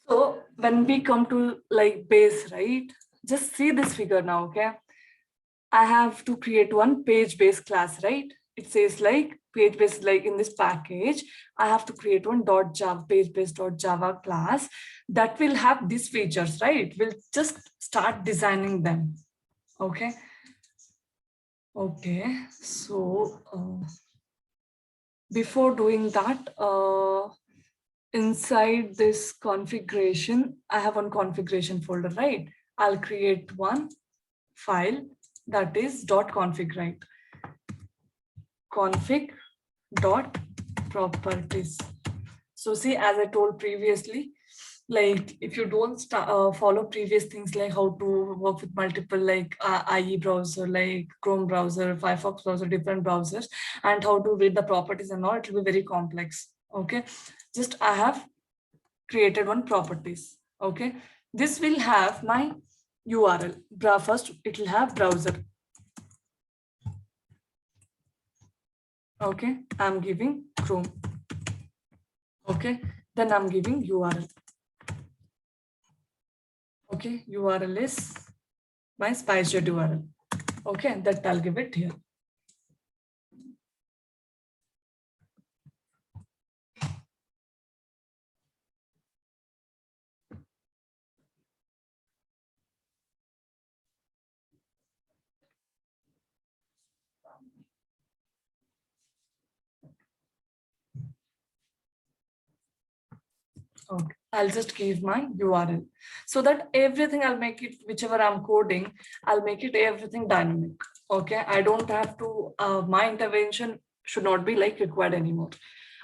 So when we come to like base, right? Just see this figure now, okay? I have to create one page base class, right? It says like page base, like in this package, I have to create one .java page base .java class that will have these features, right? We'll just start designing them. Okay. Okay. So before doing that, inside this configuration, I have one configuration folder, right? I'll create one file that is .config, right? Config dot properties. So see, as I told previously, like if you don't follow previous things like how to work with multiple like IE browser, like Chrome browser, Firefox browser, different browsers, and how to read the properties and all, it will be very complex. Okay, just I have created one properties. Okay, this will have my URL. First, it will have browser. Okay, I'm giving Chrome. Okay, then I'm giving URL. Okay, URL is my SpiceJet URL. Okay, that I'll give it here. Okay, I'll just give my URL so that everything I'll make it, whichever I'm coding, I'll make it everything dynamic. Okay, I don't have to, my intervention should not be like required anymore.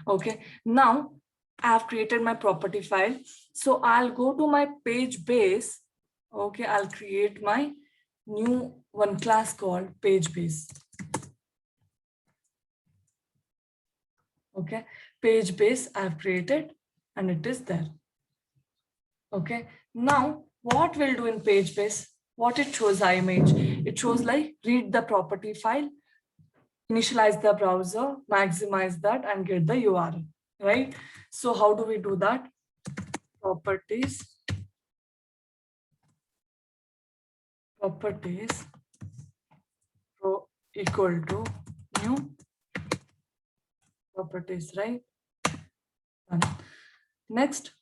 Okay, now I have created my property file. So I'll go to my page base. Okay, I'll create my new one class called page base. Okay, page base I've created and it is there. Okay, now what we'll do in page base, what it shows image, it shows like read the property file, initialize the browser, maximize that and get the URL, right? So how do we do that? Properties equal to new properties, right? Next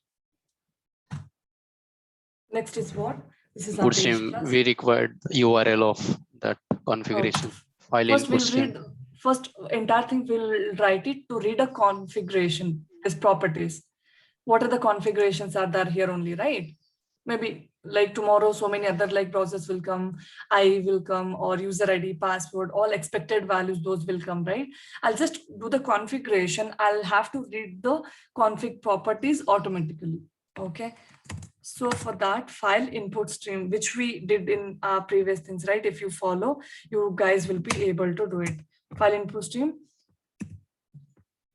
is what? This is Input stream, we required URL of that configuration file. First, input we'll stream. read first entire thing. We'll write it to read a configuration as properties. What are the configurations are there here only, right? Maybe like tomorrow, so many other like browsers will come, I will come, or user ID, password, all expected values, those will come, right? I'll just do the configuration. I'll have to read the config properties automatically. Okay. So for that file input stream, which we did in our previous things, right? If you follow, you guys will be able to do it. File input stream,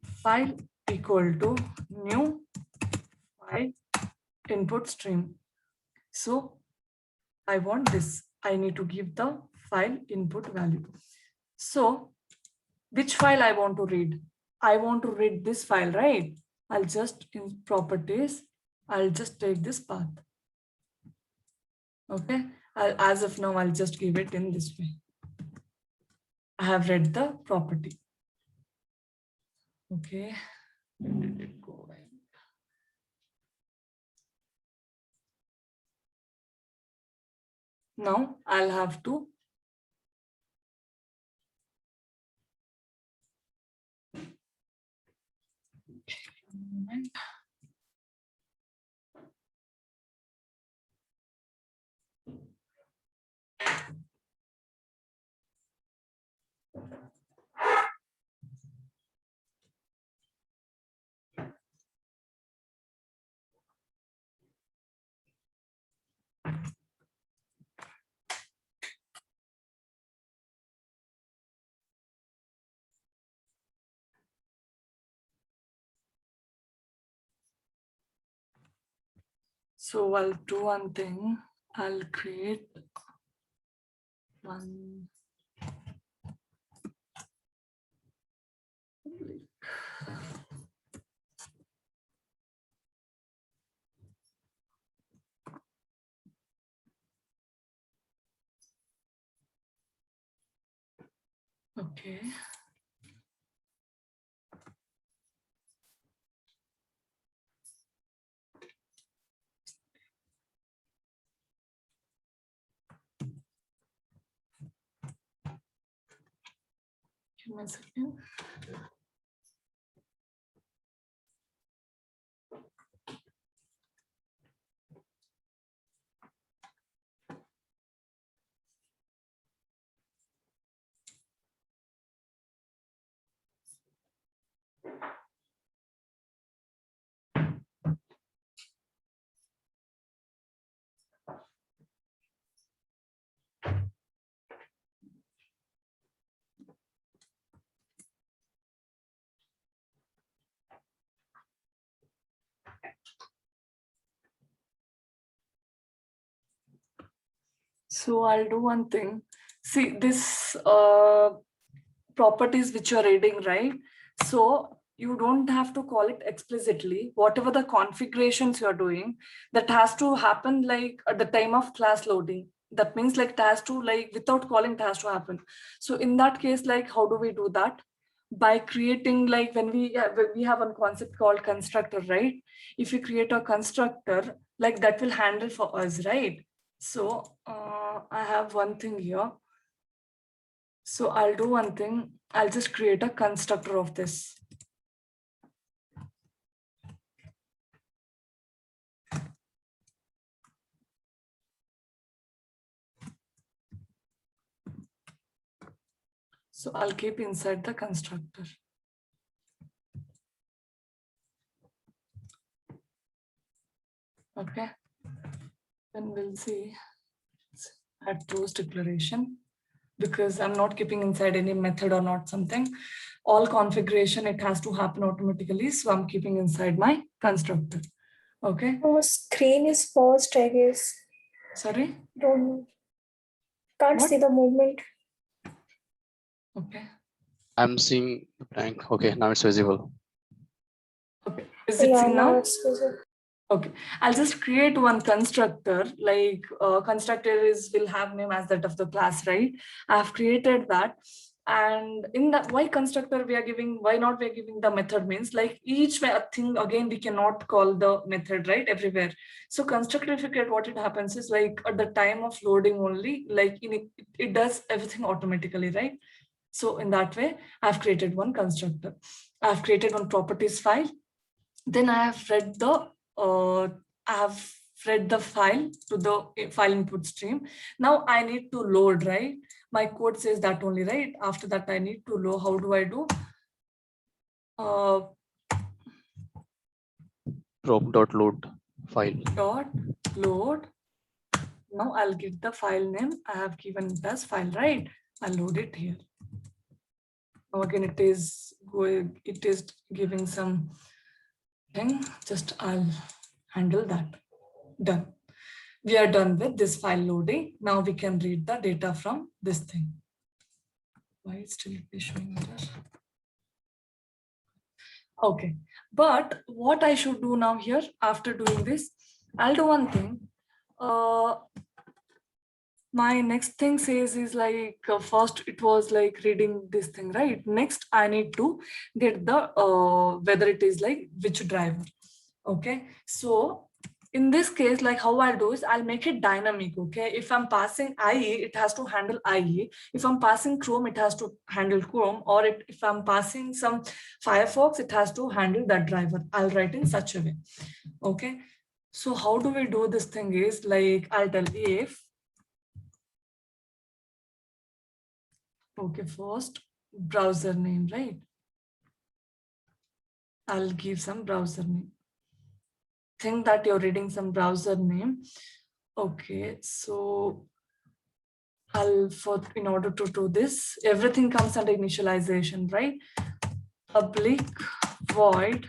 file equal to new file input stream. So I want this. I need to give the file input value. So which file I want to read? I want to read this file, right? I'll just in properties, I'll just take this path. Okay, as of now, I'll just give it in this way. I have read the property. Okay, where did it go? Now I'll have to so I'll do one thing. I'll create one Okay. Give me a second. So I'll do one thing. See this properties which you're reading, right? So you don't have to call it explicitly. Whatever the configurations you're doing, that has to happen like at the time of class loading. That means like it has to, like, without calling, it has to happen. So in that case, like, how do we do that? By creating, like, when we have a concept called constructor, right? If you create a constructor, like, that will handle for us, right? So I have one thing here. So I'll do one thing. I'll just create a constructor of this. So I'll keep inside the constructor. Okay. Then we'll see. Add close declaration, because I'm not keeping inside any method or not something. All configuration, it has to happen automatically. So I'm keeping inside my constructor. Okay. Oh, screen is paused, I guess. Sorry? Don't know. Can't What? see the movement. Okay. I'm seeing the blank. Okay, now it's visible. Okay. Is it Yeah, seen now now? it's visible. Okay, I'll just create one constructor, like constructor will have name as that of the class, right? I've created that. And in that, why constructor we are giving, why not we are giving the method, means like each thing, again, we cannot call the method, right, everywhere. So constructor, if you create, what it happens is, like, at the time of loading only, like it does everything automatically, right? So in that way, I've created one constructor. I've created one properties file. Then I have read the file to the file input stream. Now I need to load, right? My code says that only, right? After that, I need to load. How do I do? Prop.load file. Dot load. Now I'll give the file name. I have given it as file, right? I'll load it here. Now again, it is giving some thing. Just I'll handle that. Done. We are done with this file loading. Now we can read the data from this thing. Why is still showing error? Okay, but what I should do now here after doing this, I'll do one thing. My next thing says is like first it was like reading this thing, right? Next I need to get the whether it is like which driver. Okay, so in this case, like how I'll do is I'll make it dynamic. Okay, if I'm passing IE, it has to handle IE. If I'm passing Chrome, it has to handle Chrome. Or if I'm passing some Firefox, it has to handle that driver. I'll write in such a way. Okay, so how do we do this thing is like I'll tell if, okay, first browser name, right? I'll give some browser name. Think that you're reading some browser name. Okay, so in order to do this, everything comes under initialization, right? Public void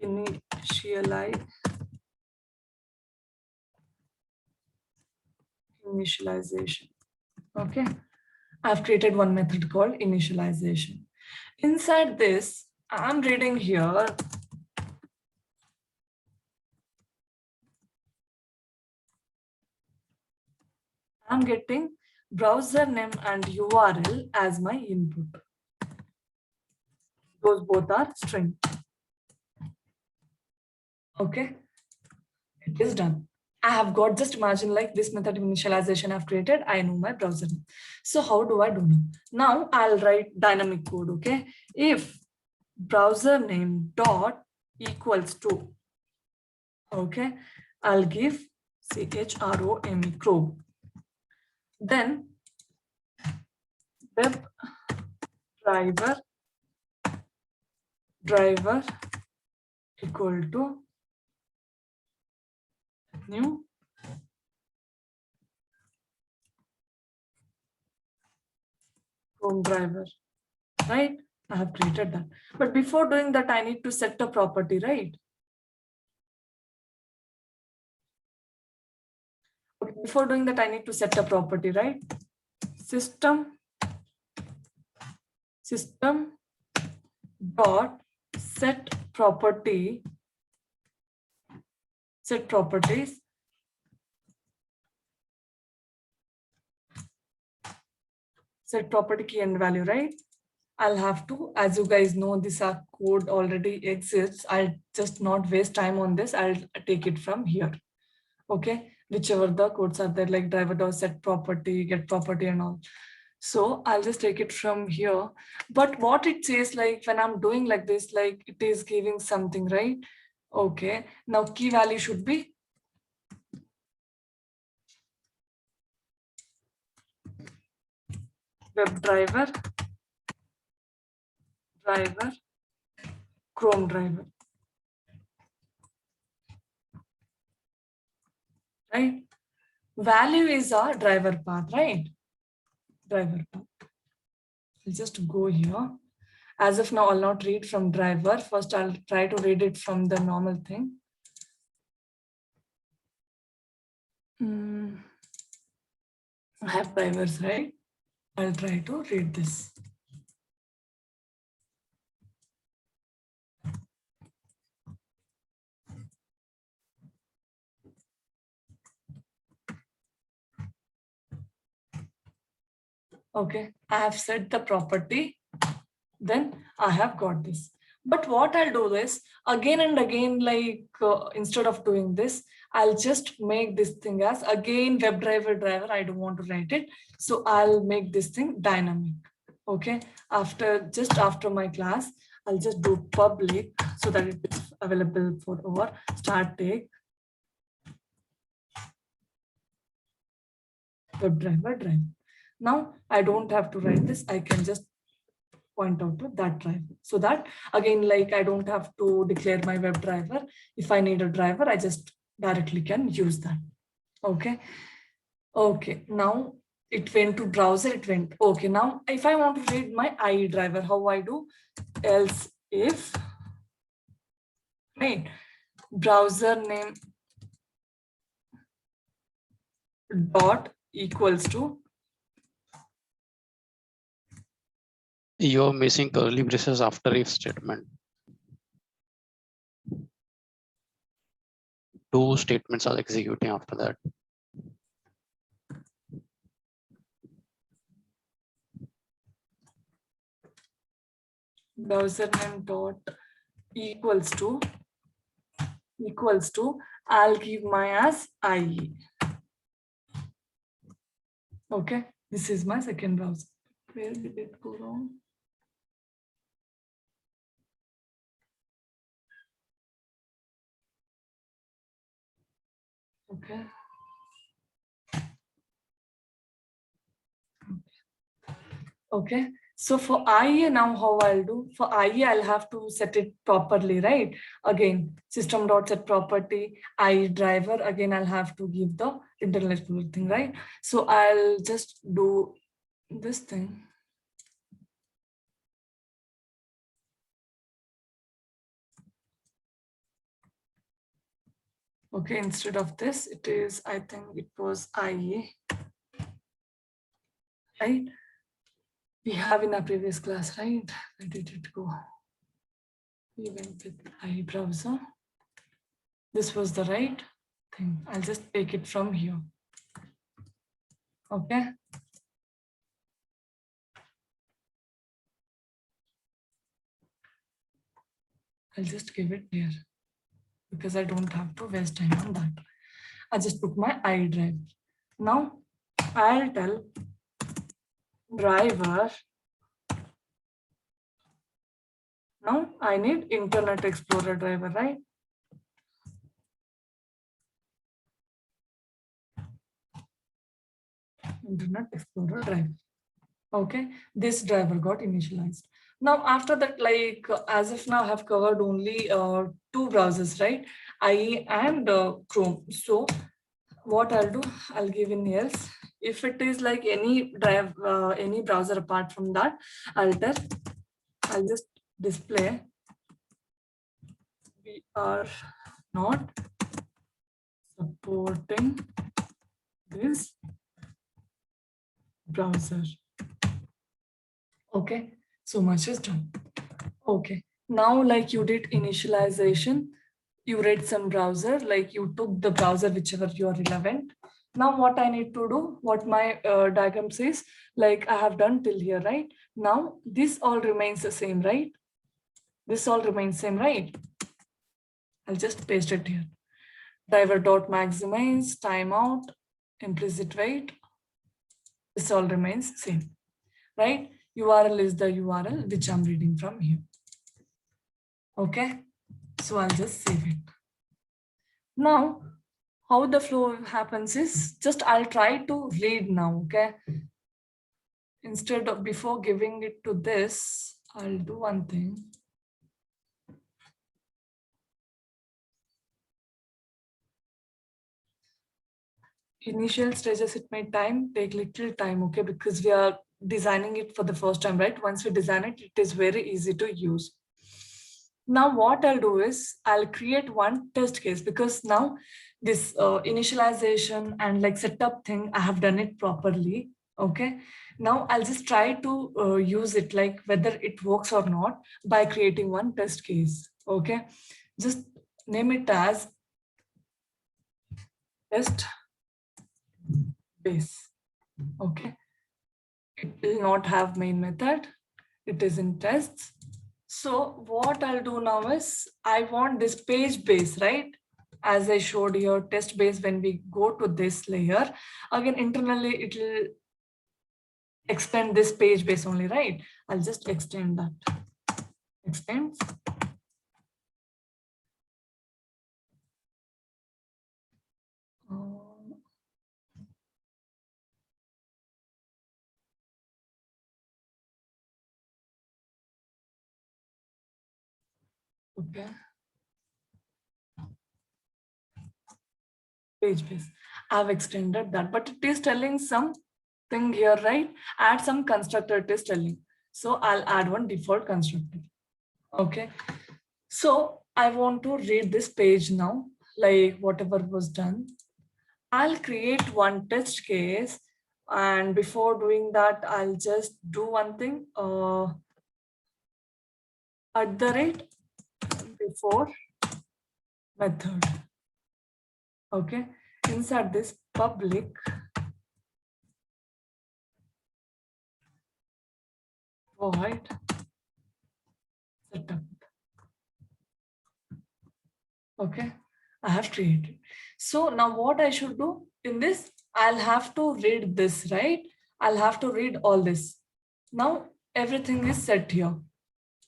initialization. Okay, I've created one method called initialization. Inside this, I'm reading here. I'm getting browser name and URL as my input. Those both are string. Okay, it is done. I have got, just imagine like this method initialization I've created, I know my browser name. So how do I do now? Now I'll write dynamic code, okay? If browser name dot equals to, okay, I'll give CHROME, Chrome. Then web driver equal to new Chrome driver, right? I have created that. But before doing that, I need to set a property, right? Okay, before doing that, I need to set a property, right? System dot set properties set property key and value, right? I'll have to, as you guys know, this code already exists. I'll just not waste time on this. I'll take it from here. Okay, whichever the codes are there, like driver dot set property, get property and all. So I'll just take it from here. But what it says, like when I'm doing like this, like it is giving something, right? Okay, now key value should be web driver, Chrome driver, right? Value is our driver path, right? Driver path. I'll just go here. As of now, I'll not read from driver. First, I'll try to read it from the normal thing. I have drivers, right? I'll try to read this. Okay, I have set the property. Then I have got this. But what I'll do is again and again, like instead of doing this, I'll just make this thing as again web driver. I don't want to write it. So I'll make this thing dynamic. Okay, just after my class, I'll just do public so that it is available for our start take web driver. Now I don't have to write this. I can just point out to that driver. So that again, like I don't have to declare my web driver. If I need a driver, I just directly can use that. Okay. Okay. Now it went to browser. It went. Okay. Now if I want to read my IE driver, how I do? Else if, right, browser name dot equals to, You're missing curly braces after if statement. Two statements are executing after that. browser name dot equals to, I'll give my as IE. Okay, this is my second browser. Where did it go wrong? Okay. Okay. So for IE now, how I'll do? For IE, I'll have to set it properly, right? Again, system.set property, IE driver. Again, I'll have to give the internet explorer thing, right? So I'll just do this thing. Okay, instead of this, it is, I think it was IE, right? We have in our previous class, right? Where did it go? We went with IE browser. This was the right thing. I'll just take it from here. Okay. I'll just give it here because I don't have to waste time on that. I just put my I drive. Now I'll tell driver. Now I need Internet Explorer driver, right? Internet Explorer driver. Okay, this driver got initialized. Now after that, like as of now I have covered only two browsers, right? IE and Chrome. So what I'll do, I'll give in else. If it is like any any browser apart from that, I'll just display we are not supporting this browser. Okay, so much is done. Okay, now like you did initialization, you read some browser, like you took the browser whichever you are relevant. Now what I need to do, what my diagram says, like I have done till here, right? Now this all remains the same, right? This all remains same, right? I'll just paste it here. Driver dot maximize, timeout, implicit wait. This all remains same, right? URL is the URL which I'm reading from here. Okay, so I'll just save it. Now, how the flow happens is just I'll try to read now, okay? Instead of before giving it to this, I'll do one thing. Initial stages, it may take little time, okay? Because we are designing it for the first time, right? Once we design it, it is very easy to use. Now what I'll do is I'll create one test case because now this initialization and like setup thing, I have done it properly. Okay. Now I'll just try to use it like whether it works or not by creating one test case. Okay. Just name it as test base. Okay. It will not have main method. It is in tests. So what I'll do now is I want this page base, right? As I showed here, test base, when we go to this layer, again, internally, it will extend this page base only, right? I'll just extend that. Extends. Okay. Page base. I've extended that, but it is telling something here, right? Add some constructor, it is telling. So I'll add one default constructor. Okay. So I want to read this page now, like whatever was done. I'll create one test case. And before doing that, I'll just do one thing. At the rate before method. Okay. Inside this public void setup. Okay. I have created. So now what I should do in this, I'll have to read this, right? I'll have to read all this. Now everything is set here.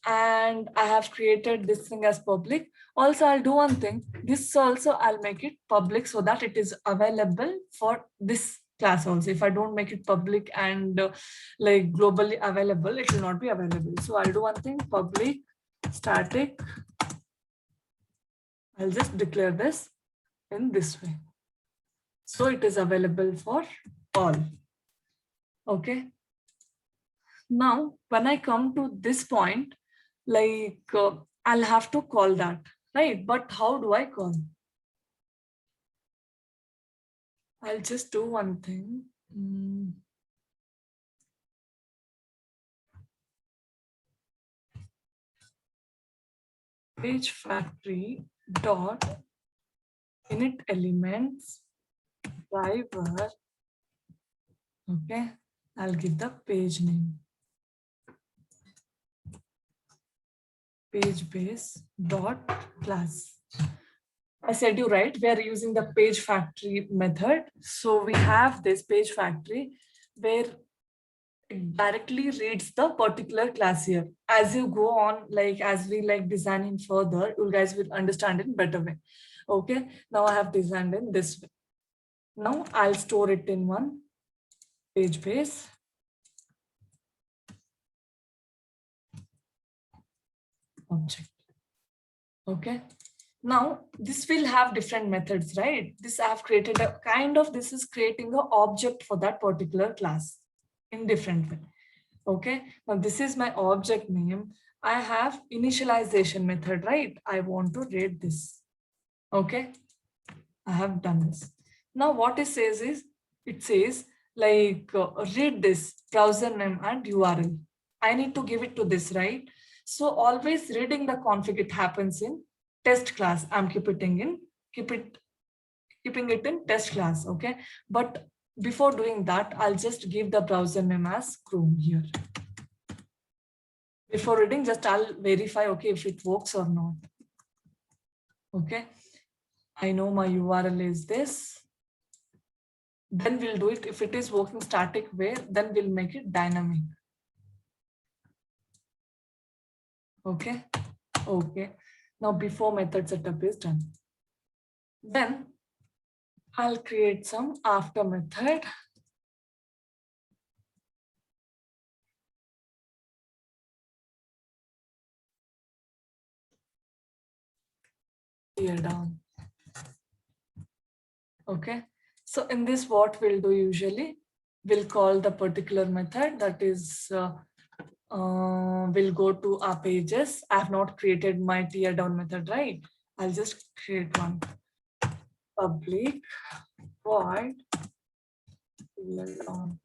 And I have created this thing as public. Also, I'll do one thing. This also, I'll make it public so that it is available for this class also. If I don't make it public and like globally available, it will not be available. So I'll do one thing, public static. I'll just declare this in this way. So it is available for all. Okay. Now, when I come to this point, like I'll have to call that, right? But how do I call? I'll just do one thing. Page factory dot init elements driver. Okay, I'll give the page name. page base dot class. I said you right, we are using the page factory method. So we have this page factory where it directly reads the particular class here. As you go on, like as we like designing further, you guys will understand it in better way. Okay, now I have designed in this way. Now I'll store it in one page base. Object. Okay. Now this will have different methods, right? This I have created a kind of, this is creating an object for that particular class in different way. Okay. Now this is my object name. I have initialization method, right? I want to read this. Okay. I have done this. Now what it says is, it says like read this browser name and URL. I need to give it to this, right? So always reading the config, it happens in test class. I'm keeping it in test class. Okay. But before doing that, I'll just give the browser name as Chrome here. Before reading, just I'll verify, okay, if it works or not. Okay. I know my URL is this. Then we'll do it. If it is working static way, then we'll make it dynamic. Okay. Okay. Now before method setup is done. Then I'll create some after method. Here down. Okay. So in this, what we'll do usually, we'll call the particular method that is, we'll go to our pages. I have not created my tear down method, right? I'll just create one. Public void tear down,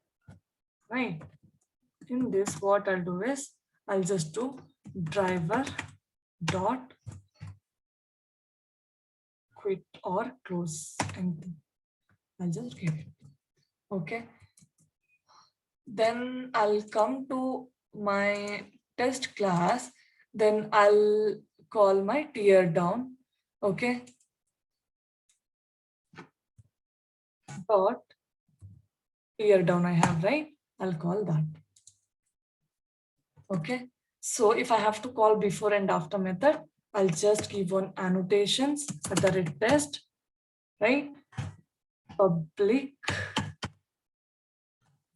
right? In this, what I'll do is, I'll just do driver dot quit or close anything. I'll just give it. Okay. Then I'll come to my test class. Then I'll call my tear down. Okay. Dot tear down I have, right? I'll call that. Okay. So if I have to call before and after method, I'll just give one annotations at the rate test, right? Public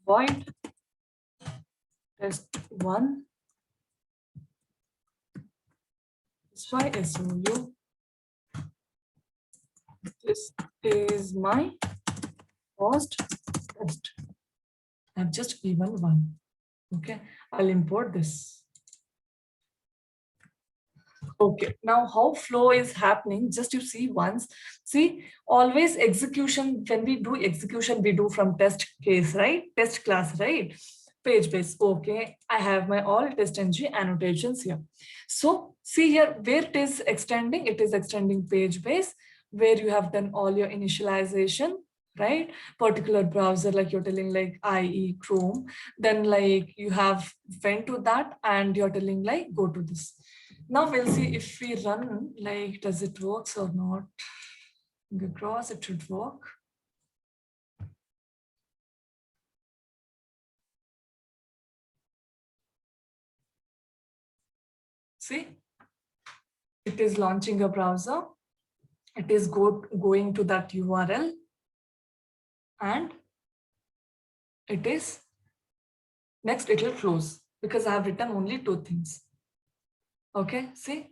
void test1 SOU. This is my first test. I've just given one. Okay, I'll import this. Okay, now how flow is happening, just you see once. See, always execution, when we do execution, we do from test case, right? Test class, right? Page base. Okay, I have my all TestNG annotations here. So see here where it is extending page base, where you have done all your initialization, right? Particular browser, like you're telling like IE Chrome, then like you have went to that and you're telling like go to this. Now we'll see if we run, like, does it work or not? Across, it should work. See, it is launching a browser. It is going to that URL. And it is, next it will close because I have written only 2 things. Okay, see,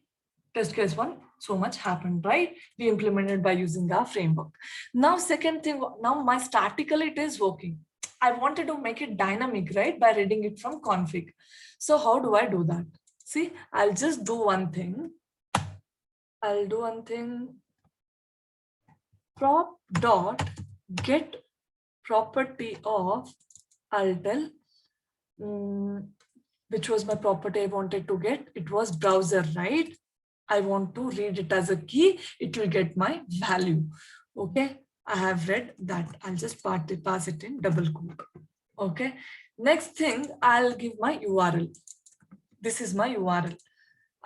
test case 1, so much happened, right? We implemented by using our framework. Now, second thing, now my statically it is working. I wanted to make it dynamic, right? By reading it from config. So how do I do that? See, I'll just do one thing. I'll do one thing. Prop dot get property of, I'll tell, which was my property I wanted to get. It was browser, right? I want to read it as a key. It will get my value. Okay, I have read that. I'll just pass it in double quote. Okay, next thing, I'll give my URL. This is my URL.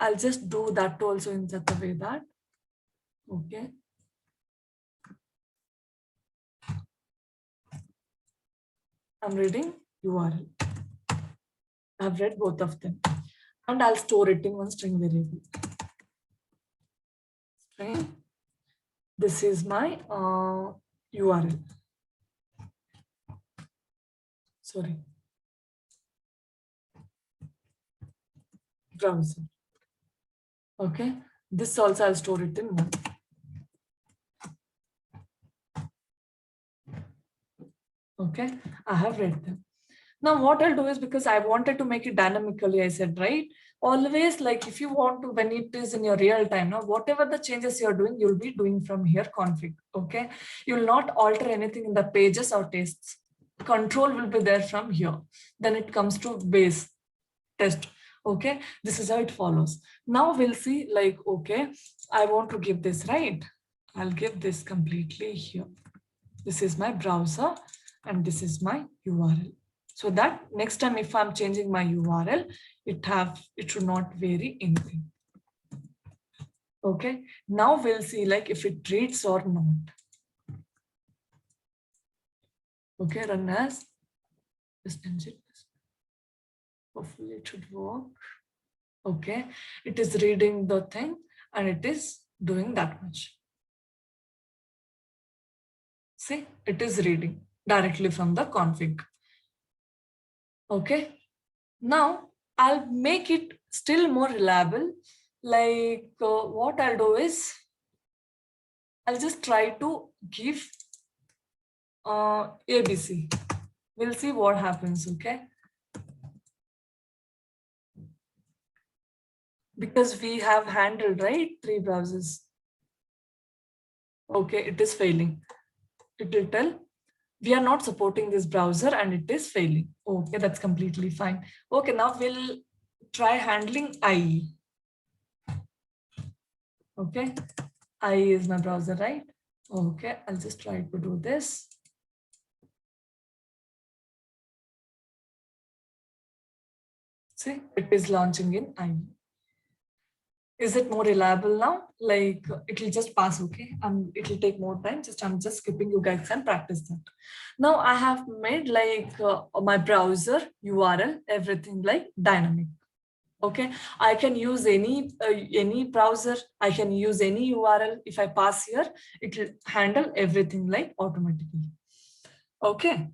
I'll just do that also in such a way that, okay. I'm reading URL. I've read both of them. And I'll store it in one string variable. String. This is my URL. Sorry. Browser. Okay. This also I'll store it in one. Okay. I have read them. Now what I'll do is, because I wanted to make it dynamically, I said, right? Always, like if you want to, when it is in your real time, now whatever the changes you're doing, you'll be doing from here config. Okay. You'll not alter anything in the pages or tests. Control will be there from here. Then it comes to base test. Okay. This is how it follows. Now we'll see, like, okay, I want to give this, right? I'll give this completely here. This is my browser and this is my URL. So that next time if I'm changing my URL, it should not vary anything. Okay, now we'll see like if it reads or not. Okay, run as TestNG. Hopefully it should work. Okay, it is reading the thing and it is doing that much. See, it is reading directly from the config. Okay, now I'll make it still more reliable. Like what I'll do is, I'll just try to give ABC. We'll see what happens, okay? Because we have handled, right, 3 browsers. Okay, it is failing. It will tell we are not supporting this browser and it is failing. Okay, that's completely fine. Okay, now we'll try handling IE. Okay, IE is my browser, right? Okay, I'll just try to do this. See, it is launching in IE. Is it more reliable now? Like it will just pass, okay? It will take more time. I'm just skipping you guys and practice that. Now I have made like my browser URL, everything like dynamic. Okay, I can use any browser. I can use any URL. If I pass here, it will handle everything like automatically. Okay.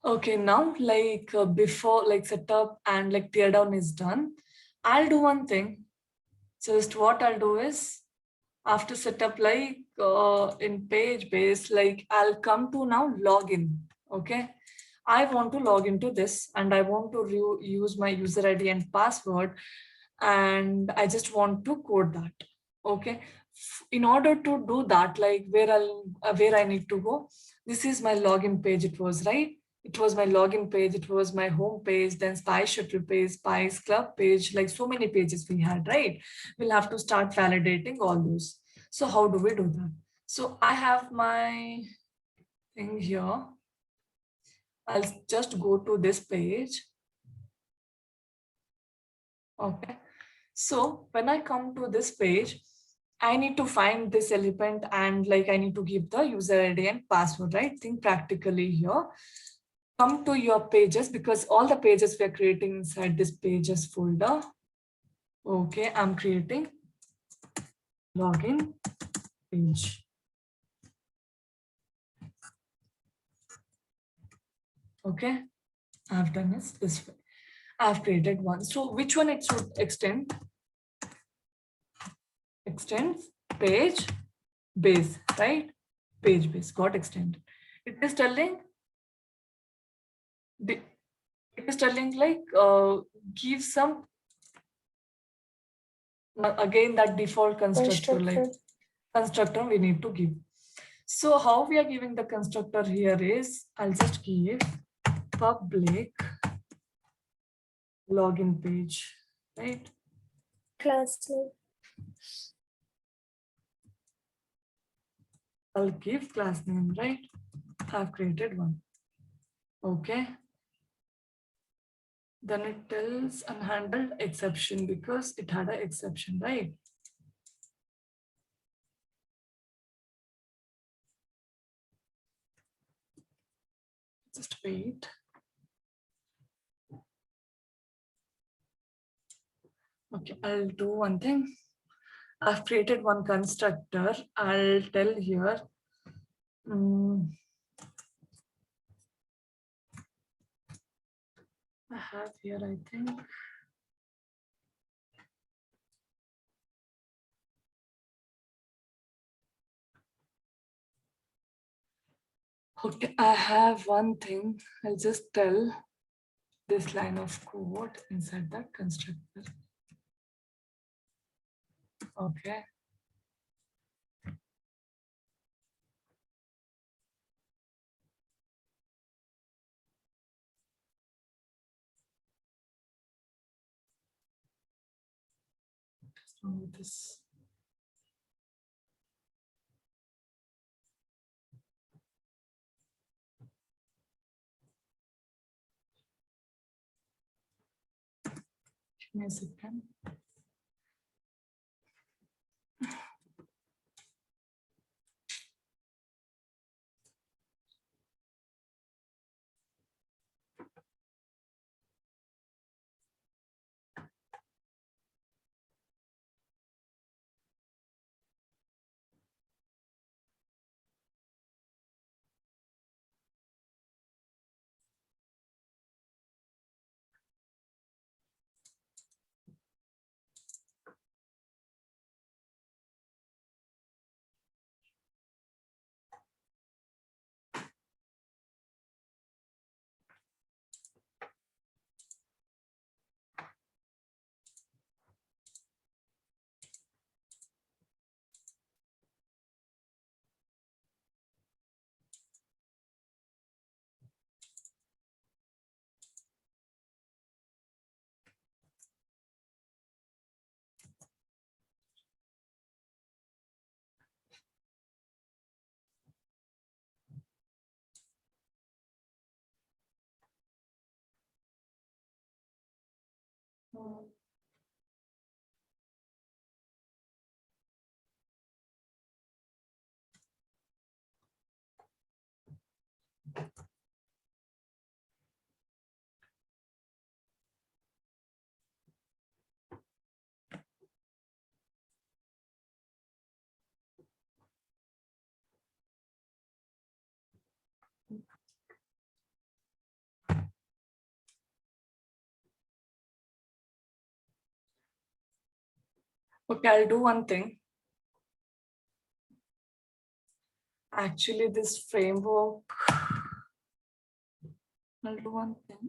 Okay, now like before like setup and like teardown is done, I'll do one thing. Just what I'll do is, after setup like in page base, like I'll come to now login. Okay, I want to log into this and I want to use my user ID and password, and I just want to code that. Okay, in order to do that, like where I need to go, this is my login page. It was right. It was my login page. It was my home page. Then Spice Shuttle page, Spice Club page. Like so many pages we had, right? We'll have to start validating all those. So how do we do that? So I have my thing here. I'll just go to this page. Okay. So when I come to this page, I need to find this element and like I need to give the user ID and password, right? Think practically here. Come to your pages, because all the pages we are creating inside this pages folder. Okay, I'm creating login page. Okay, I've done this way. I've created one. So which one it should extend? Extends page base, right? Page base got extended. It is telling like give some again that default constructor like constructor we need to give. So how we are giving the constructor here is, I'll just give public login page, right? Class name. I'll give class name, right? I've created one. Okay. Then it tells unhandled exception because it had an exception, right? Just wait. Okay, I'll do one thing. I've created one constructor. I'll tell here. I have here, I think. Okay, I have one thing. I'll just tell this line of code inside that constructor. Okay. What's wrong with this? Give me a second. Okay, I'll do one thing. Actually, this framework, I'll do one thing.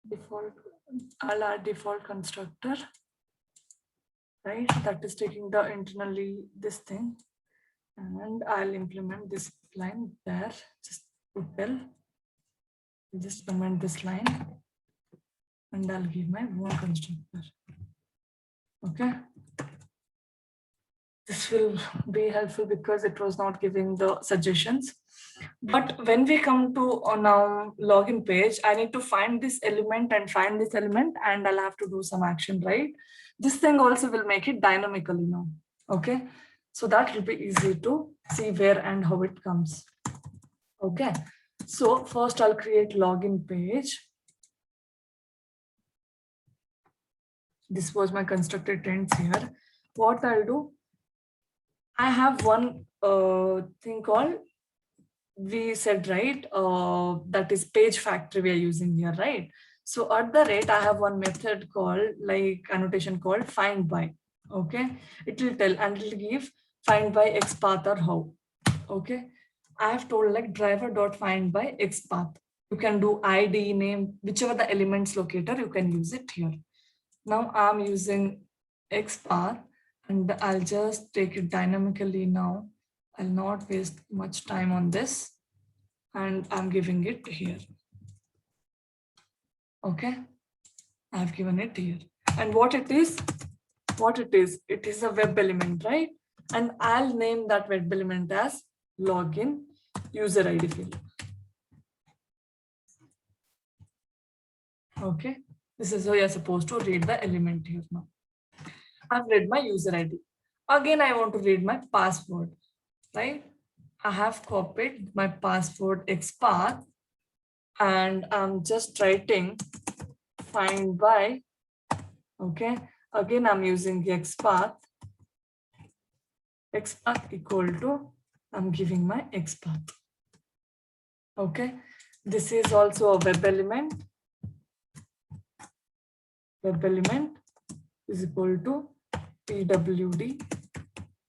Default, I'll add default constructor, right? That is taking the internally this thing. And I'll implement this line there, just to tell. Just comment this line. And I'll give my own constructor. Okay. This will be helpful because it was not giving the suggestions. But when we come to now login page, I need to find this element and find this element, and I'll have to do some action, right? This thing also will make it dynamically now. Okay. So that will be easy to see where and how it comes. Okay. So first I'll create login page. This was my constructed tents here. What I'll do, I have one thing called, we said, right, that is page factory we are using here, right? So at the rate, I have one method called, like annotation called find by. Okay, it will tell and it will give find by xpath or how. Okay, I have told like driver dot find by xpath. You can do ID, name, whichever the elements locator, you can use it here. Now I'm using xpath and I'll just take it dynamically now. I'll not waste much time on this and I'm giving it here. Okay, I've given it here. And what it is, it is a web element, right? And I'll name that web element as login user ID field. Okay, this is how you're supposed to read the element here now. I've read my user ID. Again, I want to read my password, right? I have copied my password XPath and I'm just writing find by, okay? Again, I'm using XPath equal to, I'm giving my XPath. Okay, this is also a web element. Web element is equal to pwd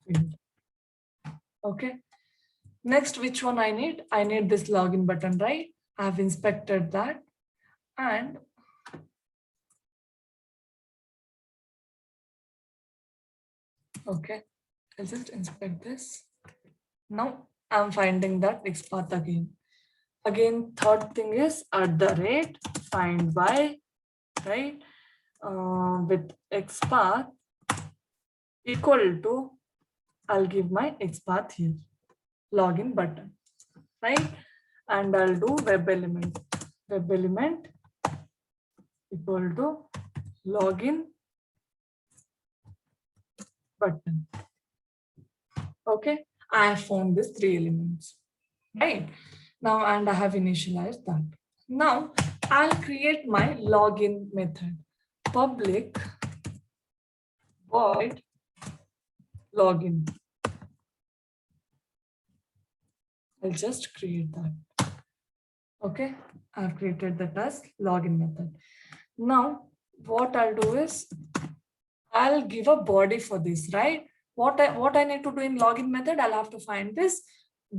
field. Okay, next, which one I need? I need this login button, right? I have inspected that and okay, I'll just inspect this. Now I'm finding that XPath again. Again, third thing is @ find by, right? With XPath equal to, I'll give my XPath here, login button, right? And I'll do web element equal to login button. Okay, I have found these 3 elements, right? Now, and I have initialized that. Now, I'll create my login method, public void login. I'll just create that. Okay, I've created that as login method. Now, what I'll do is I'll give a body for this, right? What I need to do in login method, I'll have to find this,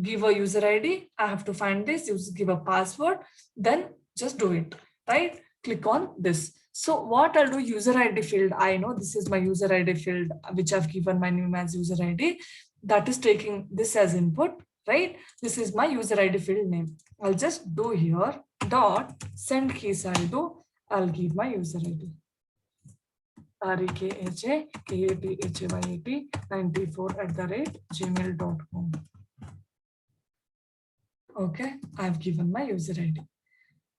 give a user ID, I have to find this, give a password, then just do it, right? Click on this. So what I'll do, user ID field, I know this is my user ID field, which I've given my name as user ID, that is taking this as input, right? This is my user ID field name. I'll just do here dot send keys. I'll give my user ID. rekhatyat94@gmail.com. Okay, I've given my user ID.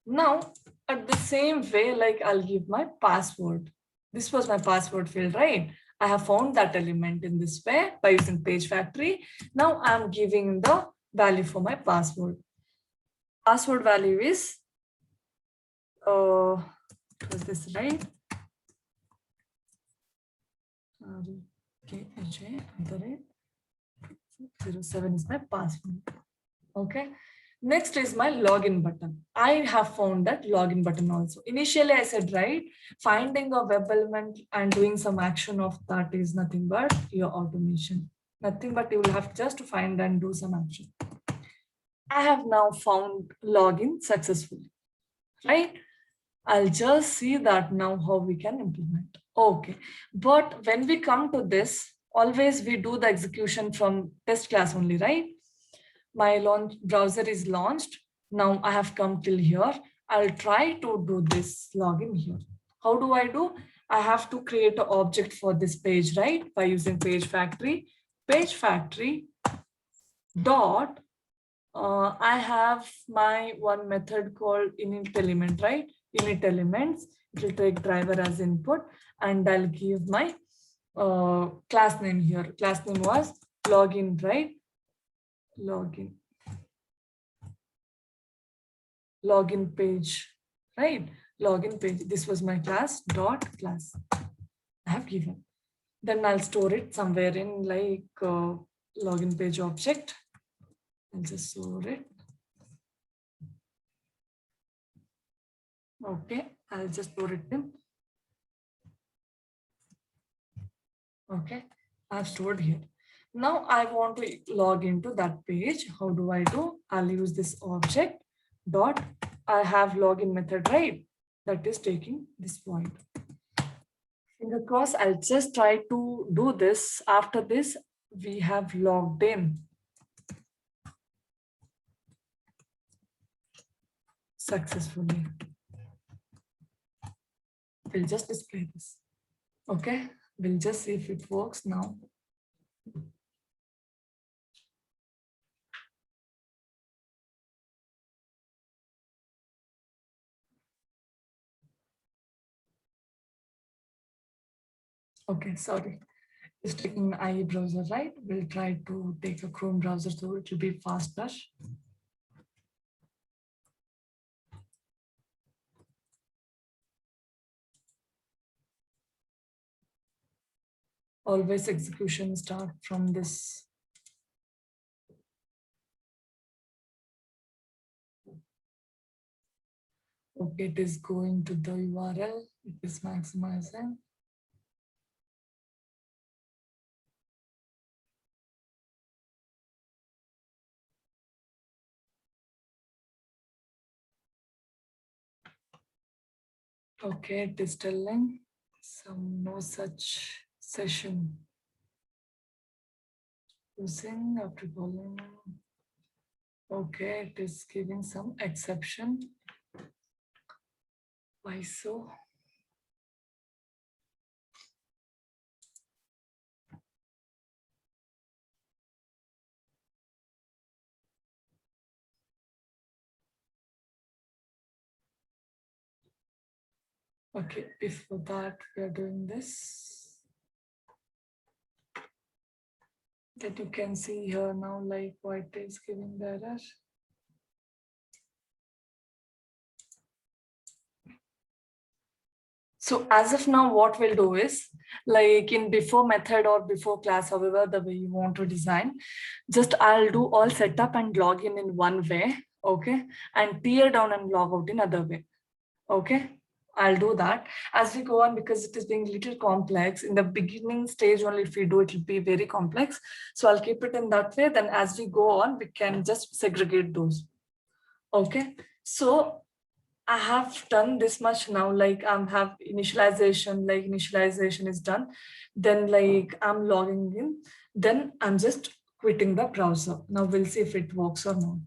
Now, at the same way, like I'll give my password. This was my password field, right? I have found that element in this way by using page factory. Now I'm giving the value for my password. Password value is, was this right? KHA@07 is my password. Okay. Next is my login button. I have found that login button also. Initially, I said, right, finding a web element and doing some action of that is nothing but your automation. Nothing but you will have just to find and do some action. I have now found login successfully, right? I'll just see that now how we can implement. Okay, but when we come to this, always we do the execution from test class only, right? My launch browser is launched. Now I have come till here. I'll try to do this login here. How do? I have to create an object for this page, right? By using page factory. Page factory dot, I have my one method called init element, right? Init elements, it will take driver as input and I'll give my class name here. Class name was login, right? Login page, right? Login page. This was my class dot class. I have given. Then I'll store it somewhere in like login page object. I'll just store it. Okay, I'll just store it in. Okay, I've stored here. Now I want to log into that page. How do? I'll use this object dot, I have login method, right? That is taking this point. Finger cross, I'll just try to do this. After this, we have logged in successfully. We'll just display this. Okay, we'll just see if it works now. Okay, sorry. It's taking an IE browser, right? We'll try to take a Chrome browser so it will be faster. Always execution start from this. Okay, it is going to the URL. It is maximizing. Okay, it is telling some no such session. Using after calling. Okay, it is giving some exception. Why so? Okay, before that, we are doing this. That you can see here now, like what is giving the error. So as of now, what we'll do is like in before method or before class, however, the way you want to design, just I'll do all setup and login in one way. Okay. And tear down and log out in other way. Okay. I'll do that as we go on because it is being little complex in the beginning stage. Only if we do it will be very complex. So I'll keep it in that way. Then as we go on, we can just segregate those. Okay. So I have done this much now, like have initialization is done. Then like I'm logging in, then I'm just quitting the browser. Now we'll see if it works or not.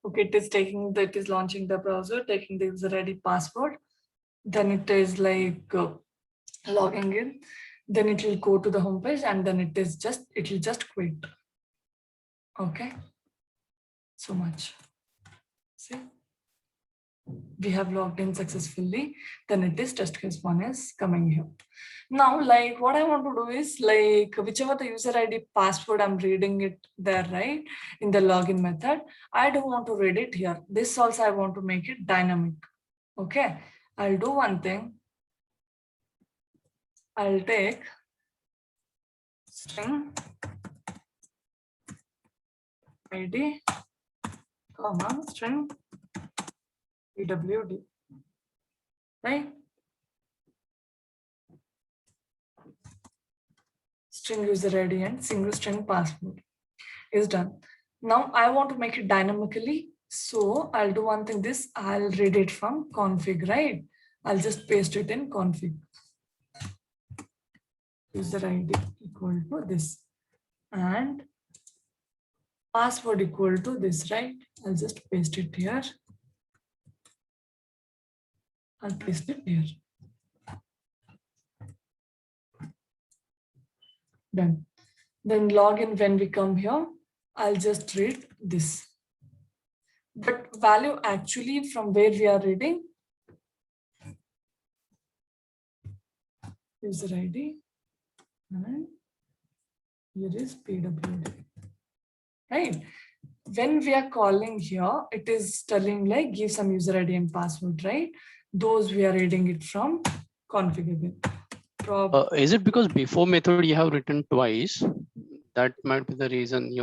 Okay, it is launching the browser, taking the user ID password. Then it is like logging in. Then it will go to the home page and then it will just quit. Okay, so much. See, we have logged in successfully. Then it is test case 1 is coming here. Now, like what I want to do is like whichever the user ID password, I'm reading it there, right? In the login method, I don't want to read it here. This also I want to make it dynamic. Okay, I'll do one thing. I'll take string ID, comma, string pwd, right? String user ID and single string password is done. Now I want to make it dynamically. So I'll do one thing, I'll read it from config, right? I'll just paste it in config. User ID equal to this and password equal to this, right? I'll just paste it here. I'll paste it here. Done. Then login when we come here, I'll just read this. But value actually from where we are reading, user ID and here is pwd, right? When we are calling here, it is telling like give some user ID and password, right? Those we are reading it from config again. Is it because before method you have written twice? That might be the reason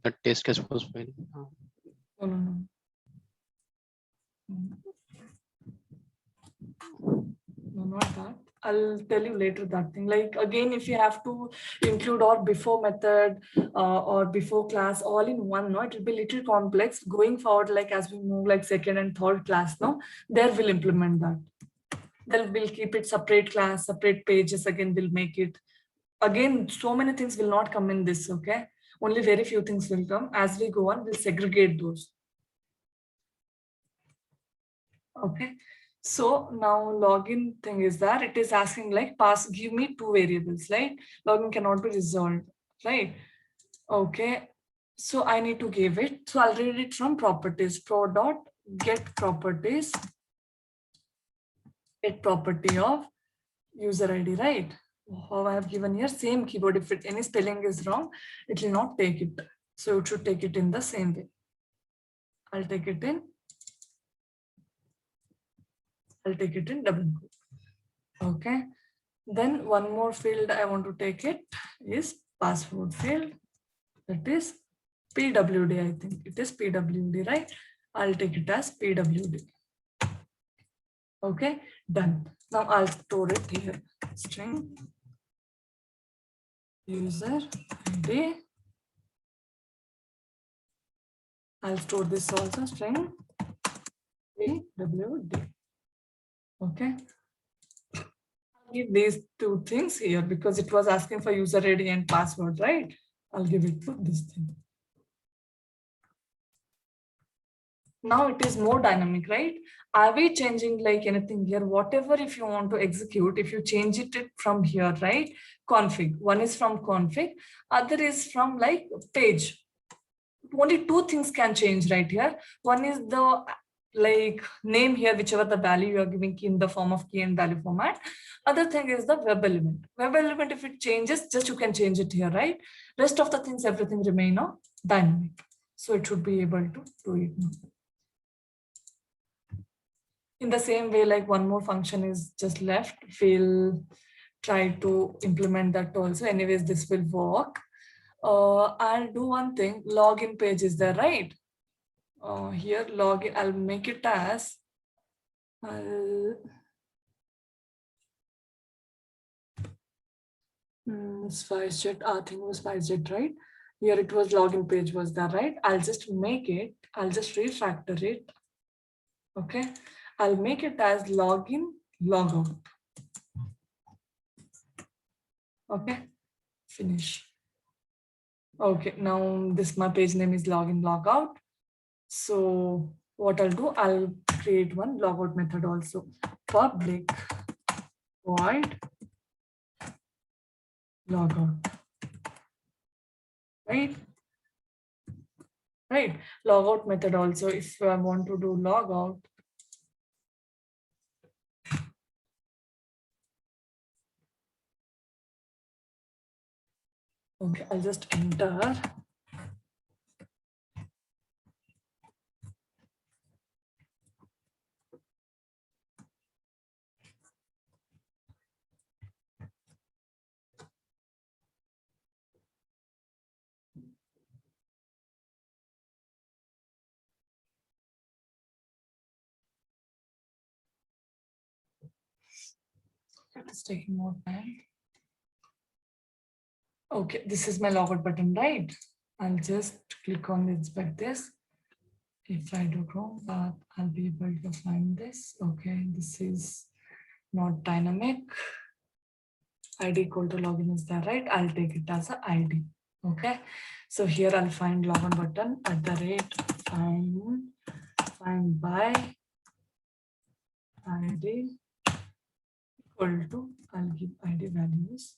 the test case was failing. No. No, not that. I'll tell you later that thing. Like again, if you have to include or before method or before class all in one, no, it will be little complex going forward. Like as we move like second and third class, no, there will implement that. Then we'll keep it separate class, separate pages. Again, we'll make it. Again, so many things will not come in this. Okay, only very few things will come. As we go on, we'll segregate those. Okay. So now login thing is that it is asking like give me two variables, right? Login cannot be resolved, right? Okay. So I need to give it. So I'll read it from properties. Pro dot get properties. Get property of user ID, right? How I have given here, same keyboard. If any spelling is wrong, it will not take it. So it should take it in the same way. I'll take it in double quote. Okay. Then one more field I want to take it is password field. That is PWD. I think it is PWD, right? I'll take it as PWD. Okay, done. Now I'll store it here. String user ID. I'll store this also, string PWD. Okay. I'll give these two things here because it was asking for user ID and password, right? I'll give it to this thing. Now it is more dynamic, right? Are we changing like anything here? Whatever, if you want to execute, if you change it from here, right? Config. One is from config, other is from like page. Only two things can change right here. One is the like name here, whichever the value you are giving key in the form of key and value format. Other thing is the web element. Web element, if it changes, just you can change it here, right? Rest of the things, everything remain dynamic. So it should be able to do it now. In the same way, like one more function is just left. We'll try to implement that also. Anyways, this will work. I'll do one thing. Login page is there, right? Here, login, I'll make it as SpiceJet. I think it was SpiceJet, right? Here it was login page was there, right? I'll just make it. I'll just refactor it. Okay. I'll make it as login logout. Okay, finish. Okay, now this my page name is login logout. So what I'll do, I'll create one logout method also. Public void logout. Right? Right. Logout method also. If I want to do logout, okay, I'll just enter. It's taking more time. Okay, this is my logout button, right? I'll just click on inspect this. If I do Chrome path, I'll be able to find this. Okay, this is not dynamic. ID equal to login is there, right? I'll take it as an ID. Okay, so here I'll find login button at the rate find by ID equal to, I'll give ID values.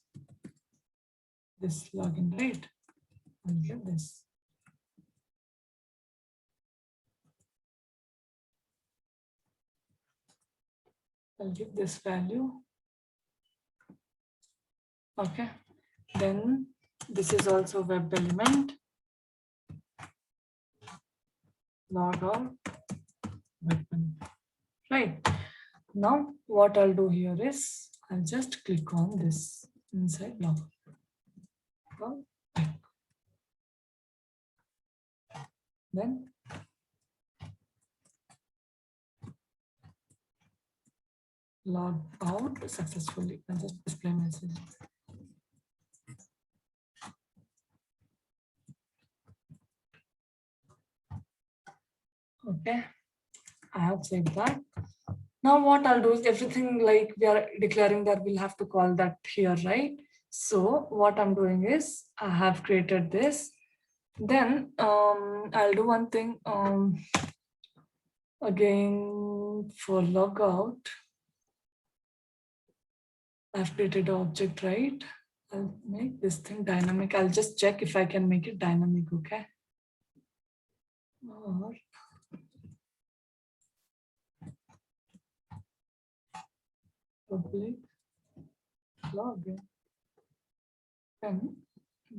This login rate, I'll give this. I'll give this value. Okay, then this is also web element. Logout button. Right. Now what I'll do here is I'll just click on this inside logout. Then log out successfully. I'll just display message. Okay, I have saved that. Now what I'll do is everything like we are declaring that we'll have to call that here, right? So what I'm doing is I have created this. Then I'll do one thing. Again, for logout, I've created an object, right? I'll make this thing dynamic. I'll just check if I can make it dynamic, okay? Or public login. Then,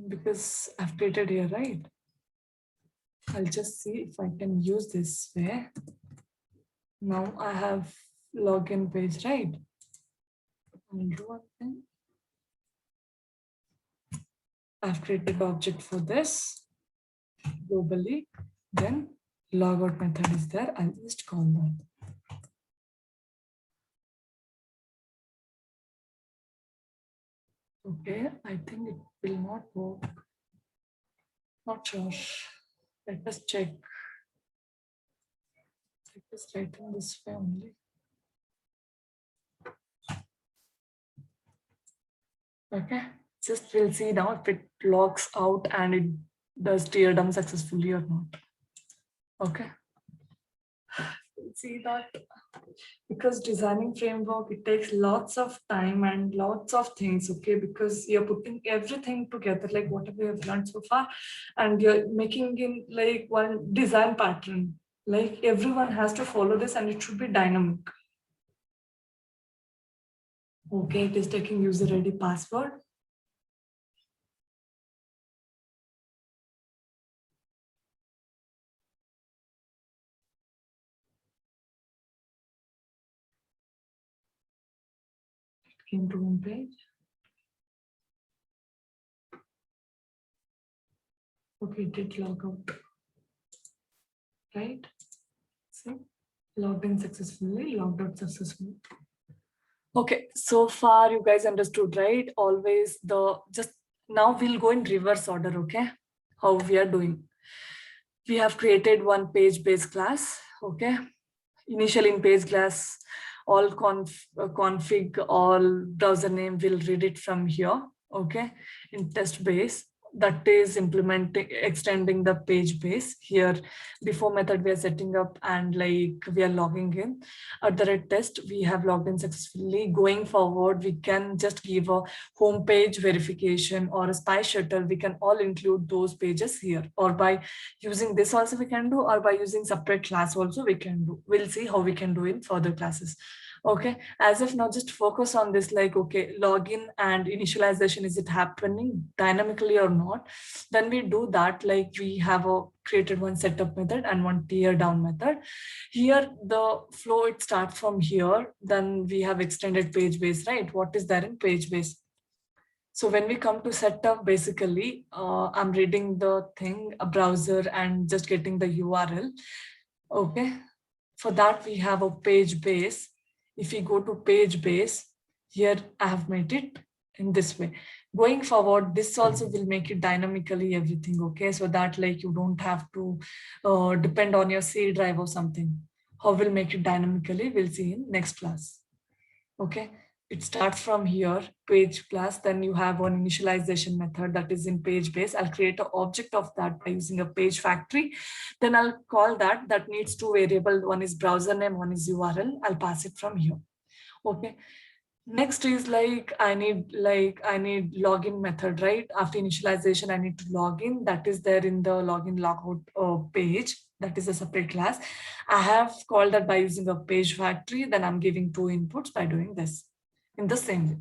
because I've created here, right? I'll just see if I can use this way. Now I have login page, right? I'll do one thing. I've created object for this globally. Then logout method is there. I'll just call that. Okay, I think it will not work. Not sure. Let us check. Let us write in this way only. Okay, just we'll see now if it logs out and it does tear down successfully or not. Okay. We'll see that because designing framework, it takes lots of time and lots of things, okay, because you're putting everything together, like whatever you have learned so far, and you're making in like one design pattern. Like everyone has to follow this and it should be dynamic. Okay, it is taking user ID password. It came to home page. Okay, it did log out. Right? See, logged in successfully, logged out successfully. Okay, so far you guys understood, right? Always just now we'll go in reverse order, okay? How we are doing. We have created one page base class, okay? Initially in page class, all config, all browser name will read it from here, okay? In test base, that is implementing, extending the page base here. Before method we are setting up and like we are logging in. At the red test, we have logged in successfully. Going forward, we can just give a home page verification or a spy shuttle. We can all include those pages here, or by using this also we can do, or by using separate class also we can do. We'll see how we can do in further classes. Okay, as of now, just focus on this, like, okay, login and initialization, is it happening dynamically or not? Then we do that, like we have created one setup method and one tear down method. Here, the flow, it starts from here. Then we have extended page base, right? What is there in page base? So when we come to setup, basically, I'm reading the thing, a browser, and just getting the URL. Okay. For that, we have a page base. If we go to page base, here I have made it in this way. Going forward, this also will make it dynamically everything, okay? So that like you don't have to depend on your C drive or something. How we'll make it dynamically, we'll see in next class, okay? It starts from here, page class, then you have one initialization method that is in page base. I'll create an object of that by using a page factory. Then I'll call that needs two variables. One is browser name, one is URL. I'll pass it from here. Okay. Next is like, I need login method, right? After initialization, I need to log in. That is there in the login logout page. That is a separate class. I have called that by using a page factory. Then I'm giving two inputs by doing this in the same way.